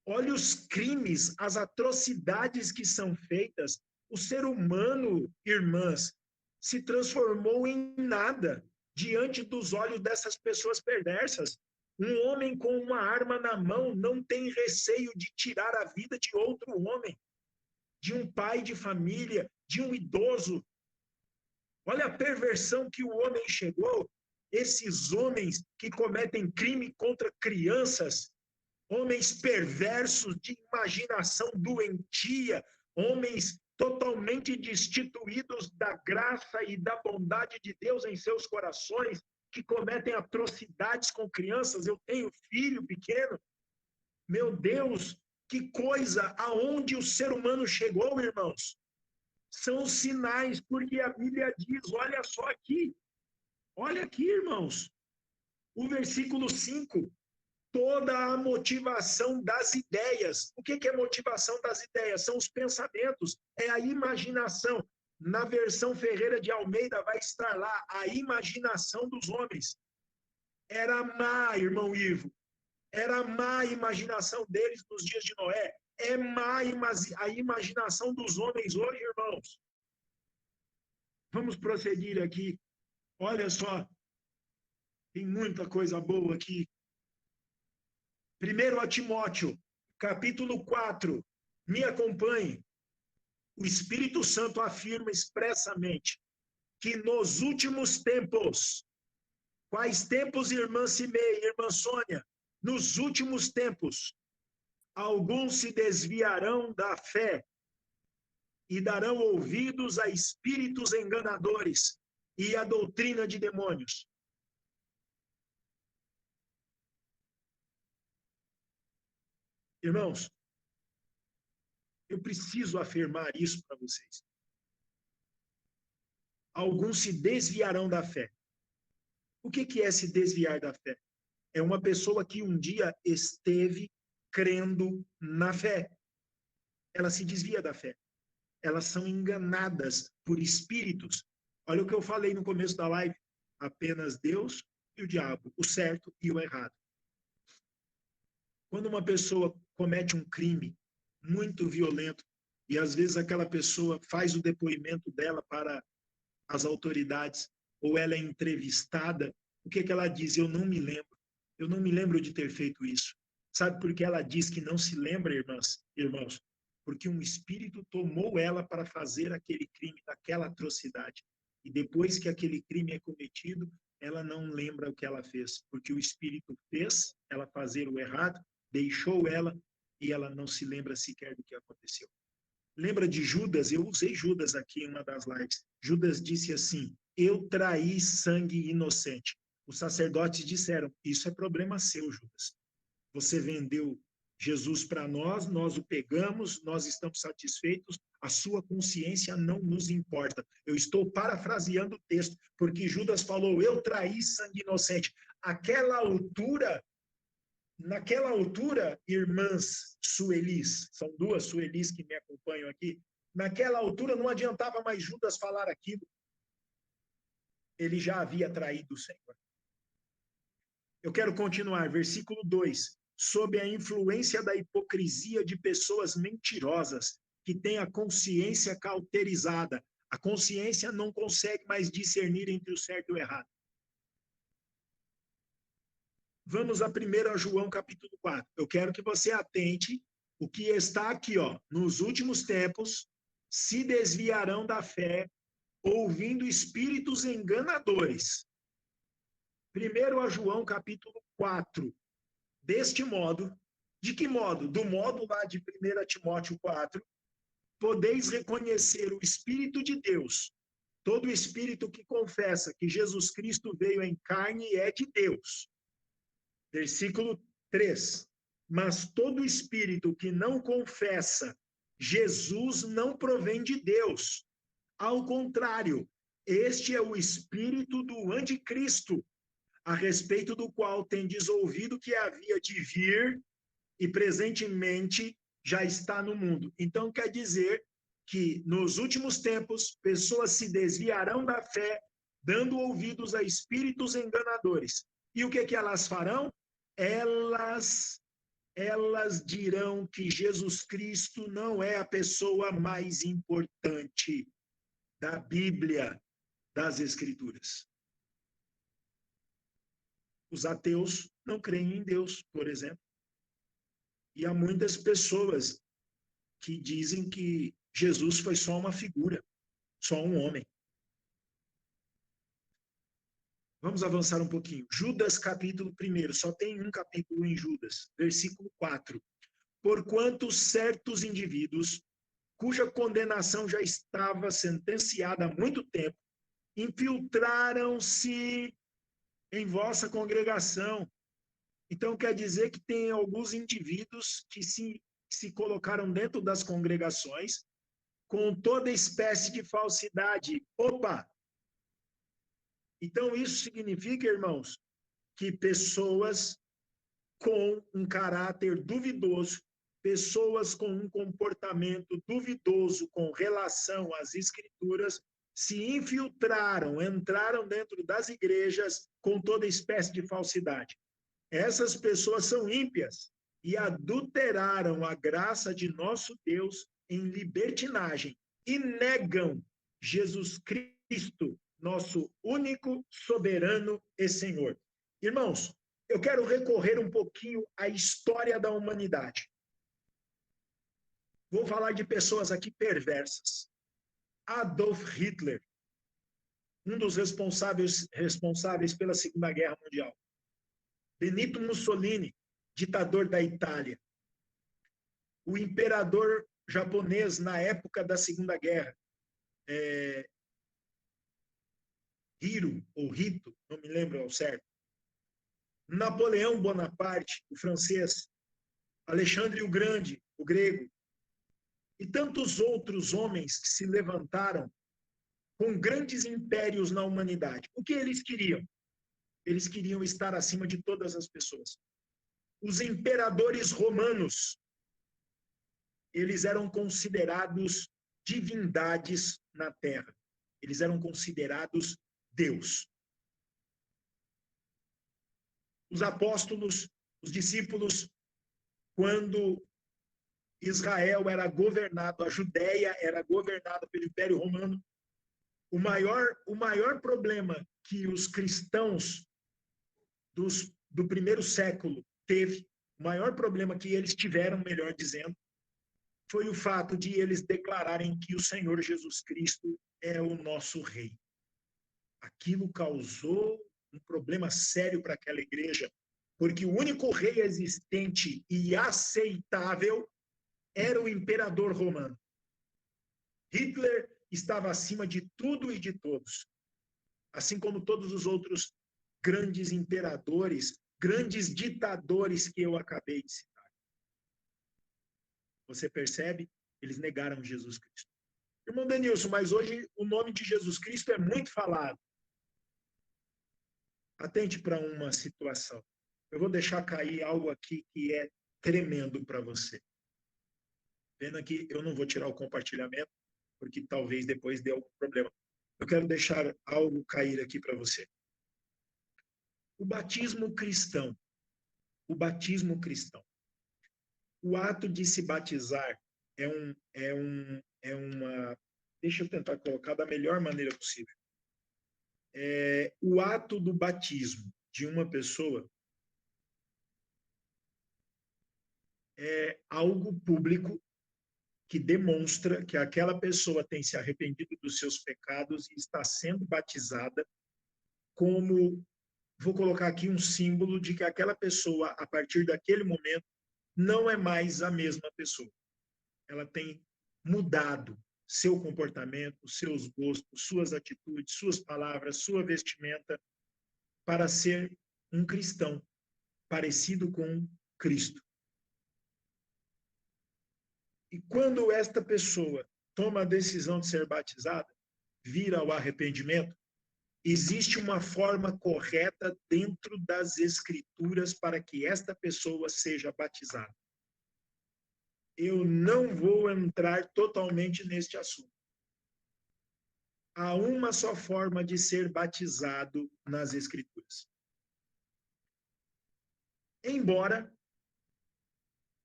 Olha os crimes, as atrocidades que são feitas. O ser humano, irmãs, se transformou em nada diante dos olhos dessas pessoas perversas. Um homem com uma arma na mão não tem receio de tirar a vida de outro homem, de um pai de família, de um idoso. Olha a perversão que o homem chegou. Esses homens que cometem crime contra crianças, homens perversos de imaginação doentia, homens totalmente destituídos da graça e da bondade de Deus em seus corações, que cometem atrocidades com crianças. Eu tenho filho pequeno. Meu Deus, que coisa! Aonde o ser humano chegou, irmãos? São os sinais, porque a Bíblia diz, olha só aqui, olha aqui, irmãos, o versículo 5, toda a motivação das ideias. O que é motivação das ideias? São os pensamentos, é a imaginação. Na versão Ferreira de Almeida vai estar lá a imaginação dos homens. Era má, irmão Ivo, era má a imaginação deles nos dias de Noé. É má a imaginação dos homens hoje, irmãos. Vamos prosseguir aqui. Olha só, tem muita coisa boa aqui. 1 Timóteo, capítulo 4. Me acompanhe. O Espírito Santo afirma expressamente que nos últimos tempos, quais tempos, irmã Cimei, irmã Sônia? Nos últimos tempos, alguns se desviarão da fé e darão ouvidos a espíritos enganadores e a doutrina de demônios. Irmãos, eu preciso afirmar isso para vocês. Alguns se desviarão da fé. O que é se desviar da fé? É uma pessoa que um dia esteve crendo na fé. Ela se desvia da fé. Elas são enganadas por espíritos. Olha o que eu falei no começo da live. Apenas Deus e o diabo, o certo e o errado. Quando uma pessoa comete um crime muito violento, e às vezes aquela pessoa faz o depoimento dela para as autoridades, ou ela é entrevistada, o que, que ela diz? Eu não me lembro. Eu não me lembro de ter feito isso. Sabe por que ela diz que não se lembra, irmãos? Porque um espírito tomou ela para fazer aquele crime, daquela atrocidade. E depois que aquele crime é cometido, ela não lembra o que ela fez, porque o espírito fez ela fazer o errado, deixou ela e ela não se lembra sequer do que aconteceu. Lembra de Judas? Eu usei Judas aqui em uma das lives. Judas disse assim: eu traí sangue inocente. Os sacerdotes disseram: isso é problema seu, Judas. Você vendeu Jesus para nós, nós o pegamos, nós estamos satisfeitos, a sua consciência não nos importa. Eu estou parafraseando o texto, porque Judas falou: eu traí sangue inocente. Naquela altura, irmãs Suelis, são duas Suelis que me acompanham aqui, naquela altura não adiantava mais Judas falar aquilo. Ele já havia traído o Senhor. Eu quero continuar, versículo 2. Sob a influência da hipocrisia de pessoas mentirosas, que têm a consciência cauterizada. A consciência não consegue mais discernir entre o certo e o errado. Vamos a 1 João capítulo 4. Eu quero que você atente o que está aqui, ó. Nos últimos tempos se desviarão da fé, ouvindo espíritos enganadores. 1 João capítulo 4. Deste modo, de que modo? Do modo lá de 1 Timóteo 4, podeis reconhecer o Espírito de Deus. Todo espírito que confessa que Jesus Cristo veio em carne é de Deus. Versículo 3. Mas todo espírito que não confessa Jesus não provém de Deus. Ao contrário, este é o espírito do anticristo, a respeito do qual tendes ouvido que havia de vir e presentemente já está no mundo. Então quer dizer que nos últimos tempos pessoas se desviarão da fé, dando ouvidos a espíritos enganadores. E o que elas farão? Elas dirão que Jesus Cristo não é a pessoa mais importante da Bíblia, das Escrituras. Os ateus não creem em Deus, por exemplo. E há muitas pessoas que dizem que Jesus foi só uma figura, só um homem. Vamos avançar um pouquinho. Judas, capítulo 1, só tem um capítulo em Judas, versículo 4. Porquanto certos indivíduos, cuja condenação já estava sentenciada há muito tempo, infiltraram-se em vossa congregação. Então, quer dizer que tem alguns indivíduos que se colocaram dentro das congregações com toda espécie de falsidade. Opa! Então, isso significa, irmãos, que pessoas com um caráter duvidoso, pessoas com um comportamento duvidoso com relação às escrituras, se infiltraram, entraram dentro das igrejas com toda espécie de falsidade. Essas pessoas são ímpias e adulteraram a graça de nosso Deus em libertinagem e negam Jesus Cristo, nosso único, soberano e Senhor. Irmãos, eu quero recorrer um pouquinho à história da humanidade. Vou falar de pessoas aqui perversas. Adolf Hitler, um dos responsáveis pela Segunda Guerra Mundial. Benito Mussolini, ditador da Itália. O imperador japonês na época da Segunda Guerra, Hiro ou Rito, não me lembro ao certo. Napoleão Bonaparte, o francês. Alexandre o Grande, o grego. E tantos outros homens que se levantaram com grandes impérios na humanidade. O que eles queriam? Eles queriam estar acima de todas as pessoas. Os imperadores romanos, eles eram considerados divindades na Terra. Eles eram considerados Deus. Os apóstolos, os discípulos, quando Israel era governado, a Judéia era governada pelo Império Romano, o maior problema que os cristãos do primeiro século teve, o maior problema que eles tiveram, melhor dizendo, foi o fato de eles declararem que o Senhor Jesus Cristo é o nosso rei. Aquilo causou um problema sério para aquela igreja, porque o único rei existente e aceitável era o imperador romano. Hitler estava acima de tudo e de todos, assim como todos os outros grandes imperadores, grandes ditadores que eu acabei de citar. Você percebe? Eles negaram Jesus Cristo. Irmão Denilson, mas hoje o nome de Jesus Cristo é muito falado. Atente para uma situação. Eu vou deixar cair algo aqui que é tremendo para você. Pena que eu não vou tirar o compartilhamento, porque talvez depois dê algum problema. Eu quero deixar algo cair aqui para você. O batismo cristão. O batismo cristão. O ato de se batizar é uma... Deixa eu tentar colocar da melhor maneira possível. O ato do batismo de uma pessoa é algo público que demonstra que aquela pessoa tem se arrependido dos seus pecados e está sendo batizada como, vou colocar aqui um símbolo de que aquela pessoa, a partir daquele momento, não é mais a mesma pessoa. Ela tem mudado seu comportamento, seus gostos, suas atitudes, suas palavras, sua vestimenta, para ser um cristão, parecido com Cristo. E quando esta pessoa toma a decisão de ser batizada, vira ao arrependimento, existe uma forma correta dentro das Escrituras para que esta pessoa seja batizada. Eu não vou entrar totalmente neste assunto. Há uma só forma de ser batizado nas Escrituras. Embora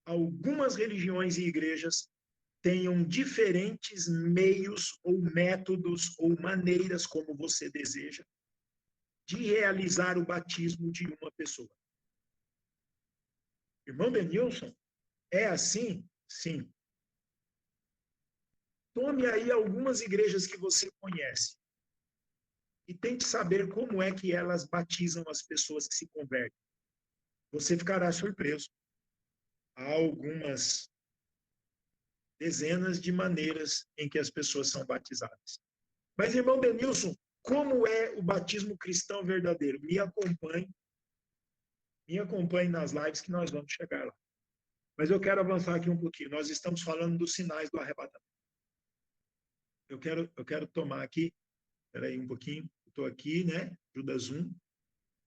algumas religiões e igrejas tenham diferentes meios ou métodos ou maneiras, como você deseja, de realizar o batismo de uma pessoa. Irmão Denilson, é assim? Sim. Tome aí algumas igrejas que você conhece e tente saber como é que elas batizam as pessoas que se convertem. Você ficará surpreso. Há algumas dezenas de maneiras em que as pessoas são batizadas. Mas, irmão Denilson, como é o batismo cristão verdadeiro? Me acompanhe nas lives que nós vamos chegar lá. Mas eu quero avançar aqui um pouquinho. Nós estamos falando dos sinais do arrebatamento. Eu quero tomar aqui, espera aí um pouquinho, estou aqui, né? Judas 1.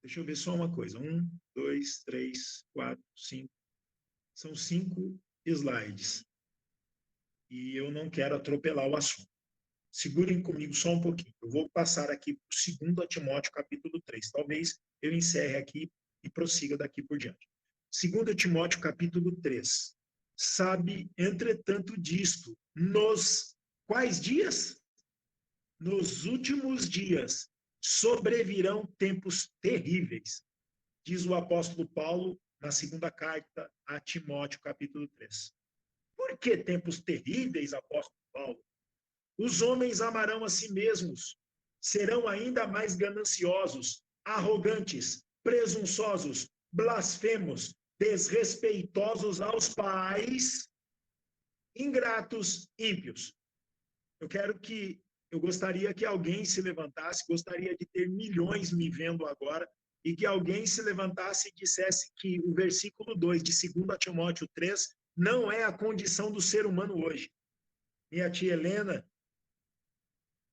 Deixa eu ver só uma coisa. 1, 2, 3, 4, 5. São 5 slides. E eu não quero atropelar o assunto. Segurem comigo só um pouquinho. Eu vou passar aqui para o 2 Timóteo, capítulo 3. Talvez eu encerre aqui e prossiga daqui por diante. 2 Timóteo, capítulo 3. Sabe, entretanto, disto, nos quais dias? Nos últimos dias sobrevirão tempos terríveis, diz o apóstolo Paulo na segunda carta a Timóteo, capítulo 3. Por que tempos terríveis, apóstolo Paulo? Os homens amarão a si mesmos, serão ainda mais gananciosos, arrogantes, presunçosos, blasfemos, desrespeitosos aos pais, ingratos, ímpios. Eu gostaria que alguém se levantasse, gostaria de ter milhões me vendo agora, e que alguém se levantasse e dissesse que o versículo 2 de 2 Timóteo 3 não é a condição do ser humano hoje. Minha tia Helena,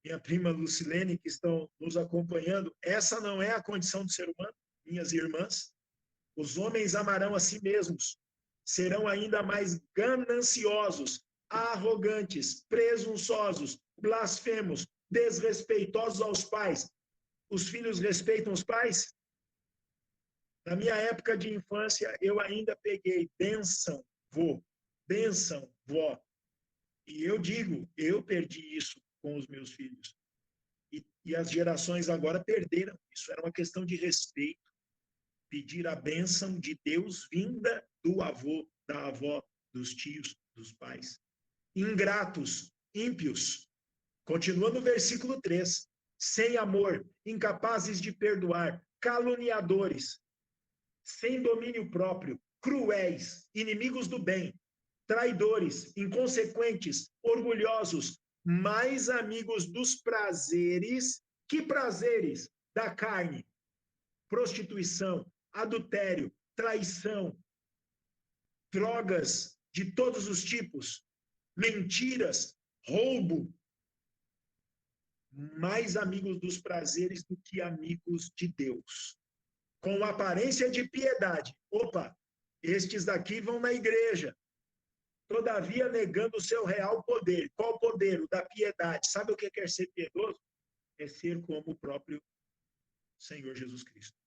minha prima Lucilene, que estão nos acompanhando, essa não é a condição do ser humano, minhas irmãs. Os homens amarão a si mesmos, serão ainda mais gananciosos, arrogantes, presunçosos, blasfemos, desrespeitosos aos pais. Os filhos respeitam os pais? Na minha época de infância, eu ainda peguei bênção, vô, bênção, vó. E eu digo, eu perdi isso com os meus filhos. E as gerações agora perderam isso. Era uma questão de respeito. Pedir a bênção de Deus vinda do avô, da avó, dos tios, dos pais. Ingratos, ímpios. Continua no versículo 3. Sem amor, incapazes de perdoar, caluniadores, sem domínio próprio, cruéis, inimigos do bem, traidores, inconsequentes, orgulhosos, mais amigos dos prazeres. Que prazeres? Da carne, prostituição, adultério, traição, drogas de todos os tipos, mentiras, roubo. Mais amigos dos prazeres do que amigos de Deus. Com aparência de piedade. Opa, estes daqui vão na igreja. Todavia negando o seu real poder. Qual poder? O da piedade. Sabe o que é ser piedoso? É ser como o próprio Senhor Jesus Cristo.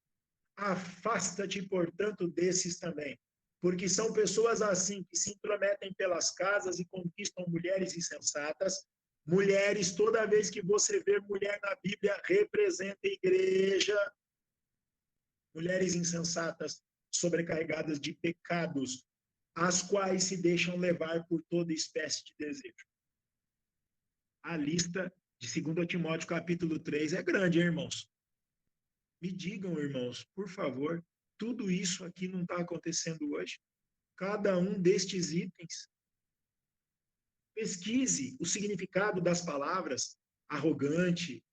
Afasta-te, portanto, desses também, porque são pessoas assim que se intrometem pelas casas e conquistam mulheres insensatas. Mulheres, toda vez que você vê mulher na Bíblia, representa a igreja. Mulheres insensatas, sobrecarregadas de pecados, as quais se deixam levar por toda espécie de desejo. A lista de 2 Timóteo capítulo 3 é grande, hein, irmãos? Me digam, irmãos, por favor, tudo isso aqui não está acontecendo hoje? Cada um destes itens. Pesquise o significado das palavras arrogante,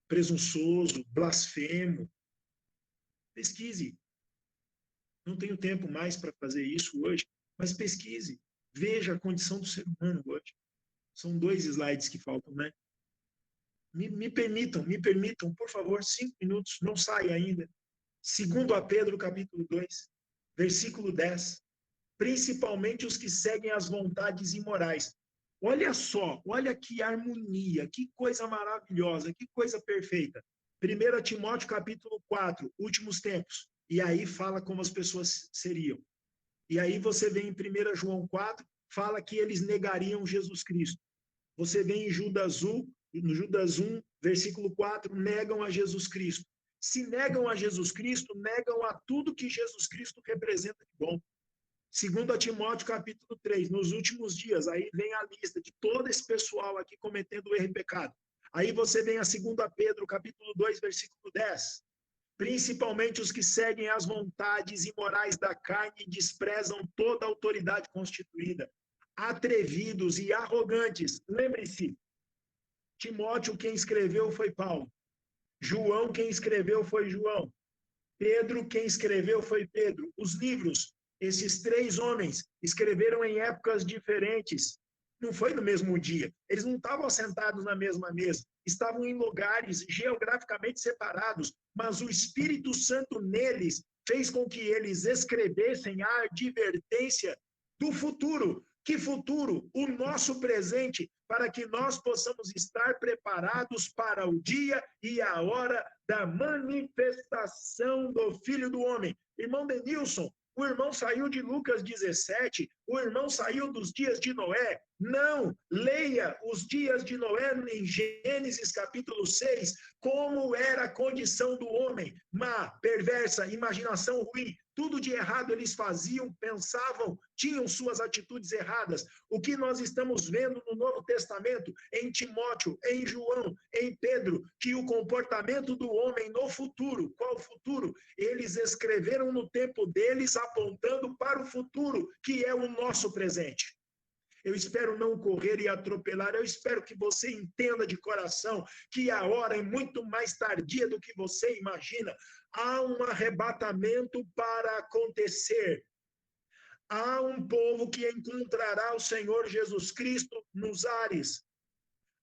presunçoso, blasfemo. Pesquise. Não tenho tempo mais para fazer isso hoje, mas pesquise. Veja a condição do ser humano hoje. São 2 slides que faltam, né? Me permitam, por favor, 5 minutos, não saia ainda. 2 Pedro, capítulo 2, versículo 10. Principalmente os que seguem as vontades imorais. Olha só, olha que harmonia, que coisa maravilhosa, que coisa perfeita. 1 Timóteo, capítulo 4, últimos tempos. E aí fala como as pessoas seriam. E aí você vem em 1 João 4, fala que eles negariam Jesus Cristo. Você vem em Judas 1, no Judas 1, versículo 4, negam a Jesus Cristo. Se negam a Jesus Cristo, negam a tudo que Jesus Cristo representa de bom. 2 Timóteo, capítulo 3, nos últimos dias, aí vem a lista de todo esse pessoal aqui cometendo erro e pecado. Aí você vem a 2 Pedro, capítulo 2, versículo 10. Principalmente os que seguem as vontades imorais da carne e desprezam toda a autoridade constituída. Atrevidos e arrogantes. Lembre-se, Timóteo quem escreveu foi Paulo. João quem escreveu foi João. Pedro quem escreveu foi Pedro. Os livros, esses 3 homens escreveram em épocas diferentes. Não foi no mesmo dia. Eles não estavam sentados na mesma mesa. Estavam em lugares geograficamente separados, mas o Espírito Santo neles fez com que eles escrevessem a advertência do futuro. Que futuro? O nosso presente, para que nós possamos estar preparados para o dia e a hora da manifestação do Filho do Homem. Irmão Denilson, o irmão saiu de Lucas 17, o irmão saiu dos dias de Noé. Não, leia os dias de Noé em Gênesis capítulo 6, como era a condição do homem, má, perversa, imaginação ruim, tudo de errado eles faziam, pensavam, tinham suas atitudes erradas. O que nós estamos vendo no Novo Testamento, em Timóteo, em João, em Pedro, que o comportamento do homem no futuro, qual futuro? Eles escreveram no tempo deles, apontando para o futuro, que é o nosso presente. Eu espero não correr e atropelar, eu espero que você entenda de coração que a hora é muito mais tardia do que você imagina. Há um arrebatamento para acontecer. Há um povo que encontrará o Senhor Jesus Cristo nos ares.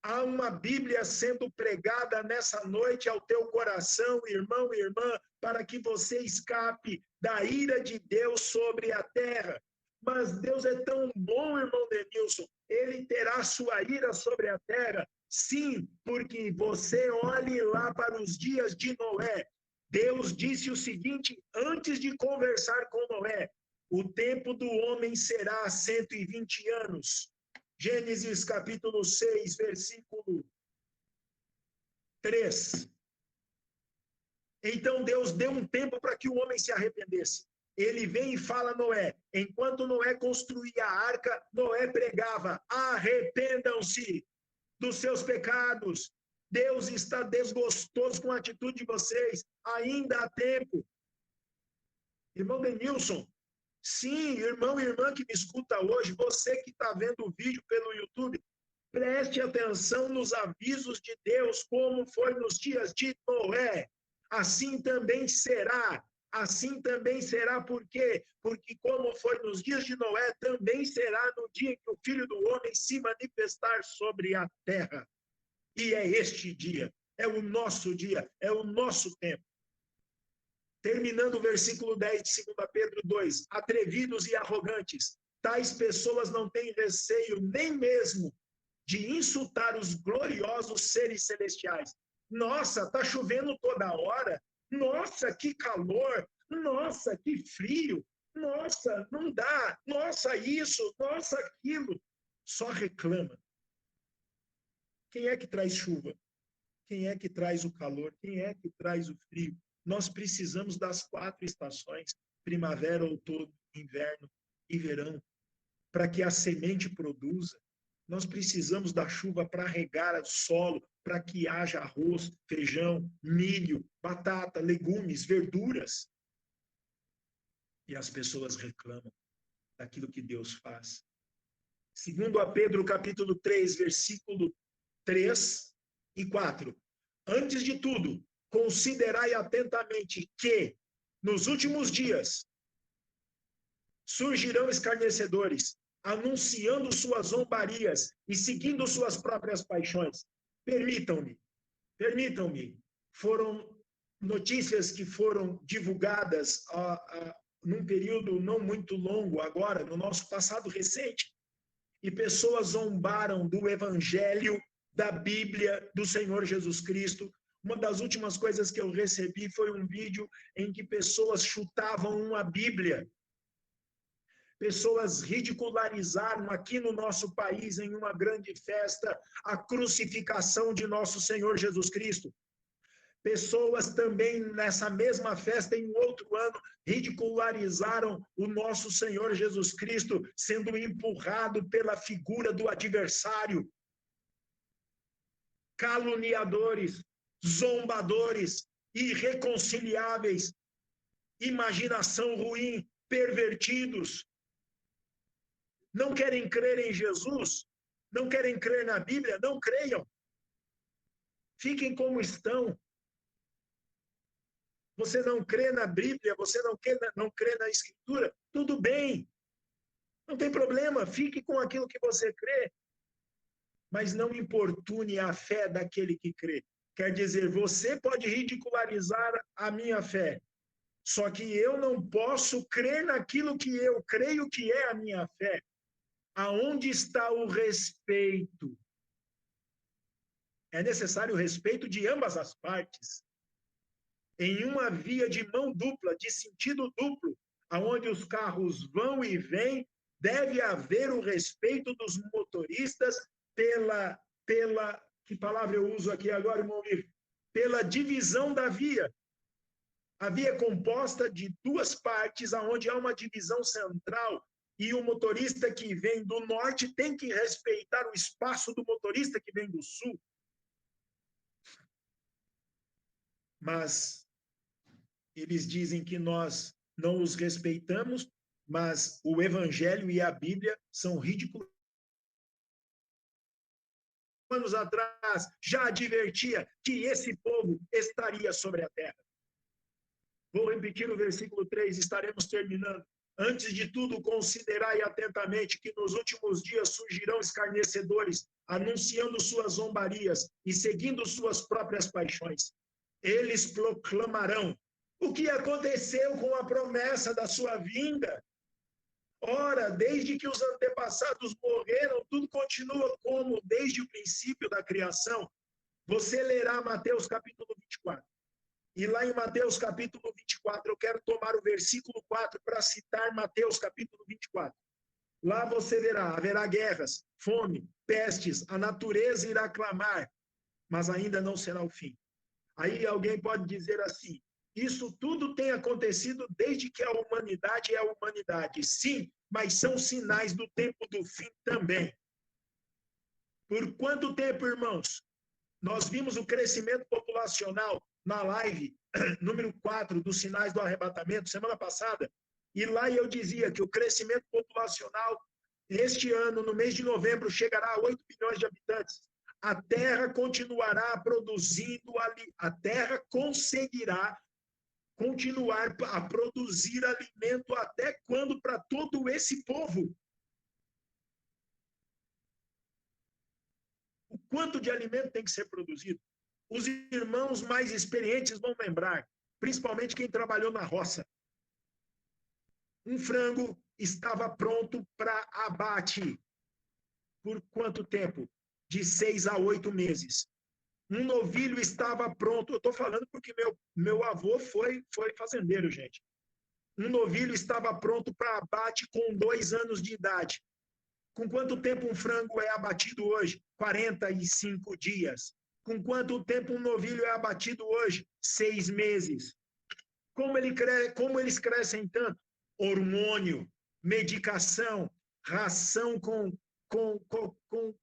Há uma Bíblia sendo pregada nessa noite ao teu coração, irmão e irmã, para que você escape da ira de Deus sobre a terra. Mas Deus é tão bom, irmão Denilson, ele terá sua ira sobre a terra, sim, porque você olhe lá para os dias de Noé. Deus disse o seguinte antes de conversar com Noé: o tempo do homem será 120 anos. Gênesis capítulo 6, versículo 3. Então Deus deu um tempo para que o homem se arrependesse. Ele vem e fala a Noé. Enquanto Noé construía a arca, Noé pregava: arrependam-se dos seus pecados. Deus está desgostoso com a atitude de vocês. Ainda há tempo. Irmão Denilson, sim, irmão e irmã que me escuta hoje, você que está vendo o vídeo pelo YouTube, preste atenção nos avisos de Deus, como foi nos dias de Noé. Assim também será. Assim também será, por quê? Porque como foi nos dias de Noé, também será no dia em que o Filho do Homem se manifestar sobre a terra. E é este dia, é o nosso dia, é o nosso tempo. Terminando o versículo 10 de 2 Pedro 2, atrevidos e arrogantes, tais pessoas não têm receio nem mesmo de insultar os gloriosos seres celestiais. Nossa, está chovendo toda hora. Nossa, que calor. Nossa, que frio. Nossa, não dá. Nossa, isso. Nossa, aquilo. Só reclama. Quem é que traz chuva? Quem é que traz o calor? Quem é que traz o frio? Nós precisamos das 4 estações, primavera, outono, inverno e verão, para que a semente produza. Nós precisamos da chuva para regar o solo, para que haja arroz, feijão, milho, batata, legumes, verduras. E as pessoas reclamam daquilo que Deus faz. Segundo a Pedro, capítulo 3, versículo 3 e 4. Antes de tudo, considerai atentamente que, nos últimos dias, surgirão escarnecedores, anunciando suas zombarias e seguindo suas próprias paixões. Permitam-me. Foram notícias que foram divulgadas num período não muito longo agora, no nosso passado recente, e pessoas zombaram do evangelho, da Bíblia, do Senhor Jesus Cristo. Uma das últimas coisas que eu recebi foi um vídeo em que pessoas chutavam a Bíblia. Pessoas ridicularizaram aqui no nosso país, em uma grande festa, a crucificação de nosso Senhor Jesus Cristo. Pessoas também, nessa mesma festa, em outro ano, ridicularizaram o nosso Senhor Jesus Cristo, sendo empurrado pela figura do adversário. Caluniadores, zombadores, irreconciliáveis, imaginação ruim, pervertidos. Não querem crer em Jesus? Não querem crer na Bíblia? Não creiam. Fiquem como estão. Você não crê na Bíblia, você não crê na Escritura? Tudo bem. Não tem problema, fique com aquilo que você crê. Mas não importune a fé daquele que crê. Quer dizer, você pode ridicularizar a minha fé, só que eu não posso crer naquilo que eu creio que é a minha fé. Aonde está o respeito? É necessário o respeito de ambas as partes. Em uma via de mão dupla, de sentido duplo, aonde os carros vão e vêm, deve haver o respeito dos motoristas pela que palavra eu uso aqui agora, irmão Mir? Pela divisão da via. A via é composta de 2 partes, aonde há uma divisão central, e o motorista que vem do norte tem que respeitar o espaço do motorista que vem do sul. Mas eles dizem que nós não os respeitamos, mas o Evangelho e a Bíblia são ridículos. Anos atrás, já advertia que esse povo estaria sobre a terra. Vou repetir o versículo 3, estaremos terminando. Antes de tudo, considerai atentamente que nos últimos dias surgirão escarnecedores, anunciando suas zombarias e seguindo suas próprias paixões. Eles proclamarão: o que aconteceu com a promessa da sua vinda? Ora, desde que os antepassados morreram, tudo continua como desde o princípio da criação. Você lerá Mateus capítulo 24. E lá em Mateus capítulo 24, eu quero tomar o versículo 4 para citar Mateus capítulo 24. Lá você verá, haverá guerras, fome, pestes, a natureza irá clamar, mas ainda não será o fim. Aí alguém pode dizer assim, isso tudo tem acontecido desde que a humanidade é a humanidade. Sim, mas são sinais do tempo do fim também. Por quanto tempo, irmãos? Nós vimos o crescimento populacional na live número 4 dos sinais do arrebatamento, semana passada, e lá eu dizia que o crescimento populacional, este ano, no mês de novembro, chegará a 8 bilhões de habitantes. A Terra continuará produzindo, a Terra conseguirá continuar a produzir alimento até quando para todo esse povo? O quanto de alimento tem que ser produzido? Os irmãos mais experientes vão lembrar, principalmente quem trabalhou na roça. Um frango estava pronto para abate. Por quanto tempo? De 6 a 8 meses. Um novilho estava pronto. Eu estou falando porque meu avô foi fazendeiro, gente. Um novilho estava pronto para abate com 2 anos de idade. Com quanto tempo um frango é abatido hoje? 45 dias. Com quanto tempo um novilho é abatido hoje? 6 meses. Como eles crescem tanto? Hormônio, medicação, ração com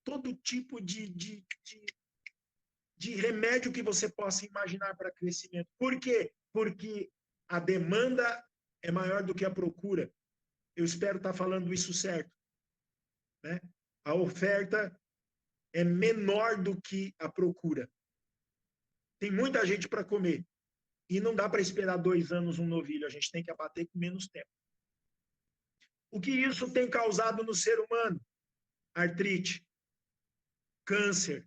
todo tipo de remédio que você possa imaginar para crescimento. Por quê? Porque a demanda é maior do que a procura. Eu espero estar falando isso certo. Né? A oferta é menor do que a procura. Tem muita gente para comer. E não dá para esperar 2 anos um novilho. A gente tem que abater com menos tempo. O que isso tem causado no ser humano? Artrite, câncer,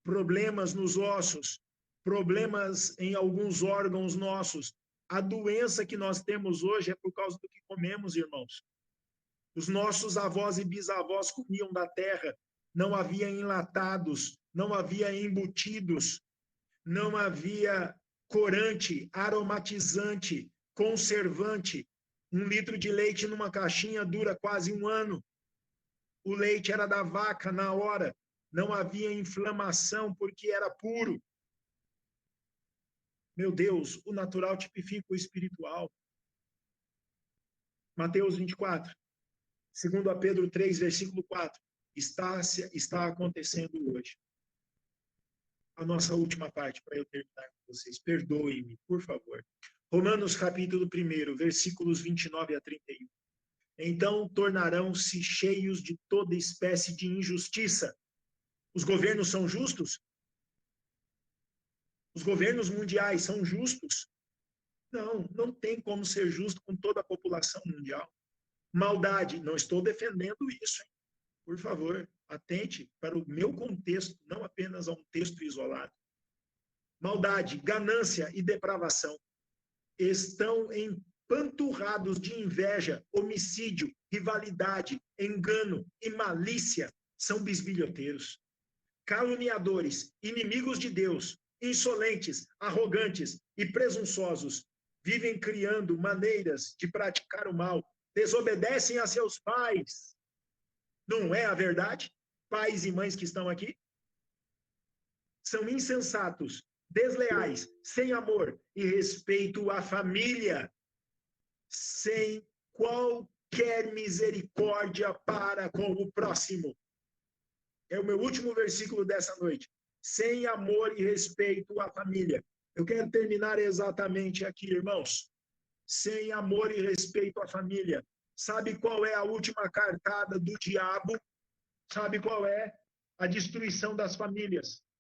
problemas nos ossos, problemas em alguns órgãos nossos. A doença que nós temos hoje é por causa do que comemos, irmãos. Os nossos avós e bisavós comiam da terra, não havia enlatados, não havia embutidos, não havia corante, aromatizante, conservante. 1 litro de leite numa caixinha dura quase 1 ano. O leite era da vaca na hora, não havia inflamação porque era puro. Meu Deus, o natural tipifica o espiritual. Mateus 24, segundo a Pedro 3, versículo 4, está acontecendo hoje. A nossa última parte, para eu terminar com vocês. Perdoem-me, por favor. Romanos capítulo 1, versículos 29 a 31. Então tornarão-se cheios de toda espécie de injustiça. Os governos são justos? Os governos mundiais são justos? Não, não tem como ser justo com toda a população mundial. Maldade, não estou defendendo isso, hein? Por favor, atente para o meu contexto, não apenas a um texto isolado. Maldade, ganância e depravação estão empanturrados de inveja, homicídio, rivalidade, engano e malícia. São bisbilhoteiros, caluniadores, inimigos de Deus, insolentes, arrogantes e presunçosos. Vivem criando maneiras de praticar o mal, desobedecem a seus pais. Não é a verdade? Pais e mães que estão aqui? São insensatos, desleais, sem amor e respeito à família, sem qualquer misericórdia para com o próximo. É o meu último versículo dessa noite. Sem amor e respeito à família. Eu quero terminar exatamente aqui, irmãos. Sem amor e respeito à família. Sabe qual é a última cartada do diabo? Sabe qual é? A destruição das famílias.